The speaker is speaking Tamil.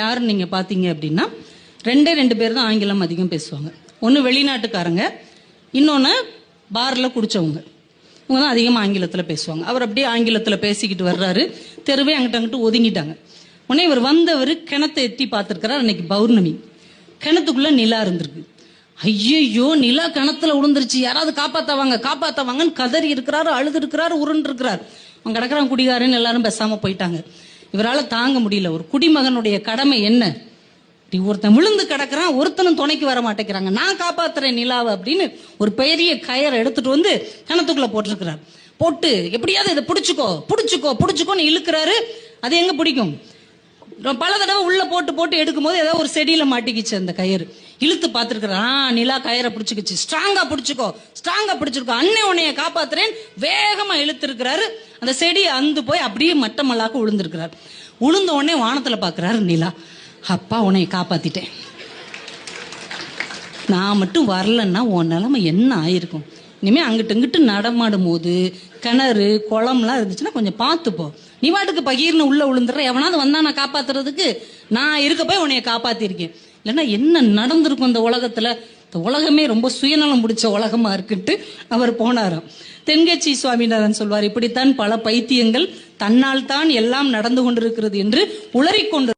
யாருன்னு நீங்க பாத்தீங்க அப்படின்னா ரெண்டு பேர் தான் ஆங்கிலம் அதிகம் பேசுவாங்க. ஒன்று வெளிநாட்டுக்காரங்க, இன்னொன்று பார்ல குடிச்சவங்க. இவங்க தான் அதிகமாக ஆங்கிலத்தில் பேசுவாங்க. அவர் அப்படியே ஆங்கிலத்தில் பேசிக்கிட்டு வர்றாரு. தெருவே அங்கிட்ட ஒதுங்கிட்டாங்க. உடனே இவர் வந்தவர் கிணத்தை எட்டி பார்த்துருக்கிறார். அன்னைக்கு பௌர்ணமி. கிணத்துக்குள்ள நிலா இருந்திருக்கு. ஐயோ, நிலா கிணத்துல விழுந்துருச்சு, யாராவது காப்பாத்தவாங்கன்னு கதறி இருக்கிறாரு, அழுது இருக்கிறாரு, உருண்டு இருக்கிறார். அவன் கிடக்குறான் குடிகாரன்னு எல்லாரும் பேசாம போயிட்டாங்க. இவரால் தாங்க முடியல. ஒரு குடிமகனுடைய கடமை என்ன? ஒருத்தன் விழுந்து கிடக்குறான், ஒருத்தனும் துணைக்கு வர மாட்டேங்கிறாங்க, நான் காப்பாத்துறேன் நிலாவை அப்படின்னு ஒரு பெரிய கயரை எடுத்துட்டு வந்து கிணத்துக்குள்ள போட்டிருக்கிறார். போட்டு எப்படியாவது இதை பிடிச்சுக்கோன்னு இழுக்கிறாரு. அது எங்க பிடிக்கும்? பல தடவை உள்ள போட்டு எடுக்கும் போது ஏதாவது ஒரு செடியில மாட்டிக்கிச்சு அந்த கயிறு. இழுத்து பார்த்திருக்கிறான். நிலா கயிறை பிடிச்சிக்கிச்சு. ஸ்ட்ராங்கா பிடிச்சிருக்கோ, அண்ணன் உன்னைய காப்பாத்துறேன் வேகமா இழுத்து இருக்கிறாரு. அந்த செடி அந்து போய் அப்படியே மட்டமல்லாக்க விழுந்திருக்கிறார். உளுந்த உடனே வானத்துல பாக்குறாரு நிலா. அப்பா, உன்னைய காப்பாத்திட்டேன். நான் மட்டும் வரலன்னா உன் நிலைமை என்ன ஆயிருக்கும்? இனிமே அங்கிட்டு இங்கிட்டு நடமாடும் போது கிணறு குளம்லாம் இருந்துச்சுன்னா கொஞ்சம் பார்த்துப்போ. நீ வாட்டுக்கு பகீர்னு உள்ள விழுந்துடுற, எவனாவது வந்தா நான் காப்பாத்துறதுக்கு நான் இருக்க போய் உன்னைய காப்பாத்திருக்கேன். இல்லைன்னா என்ன நடந்திருக்கும் இந்த உலகத்துல? இந்த உலகமே ரொம்ப சுயநலம் பிடிச்ச உலகமா இருக்குன்ட்டு அவர் போனாராம். தென்கட்சி சுவாமிநாதன் சொல்வார், இப்படித்தான் பல பைத்தியங்கள் தன்னால் தான் எல்லாம் நடந்து கொண்டிருக்கிறது என்று உளறிக்கொண்டு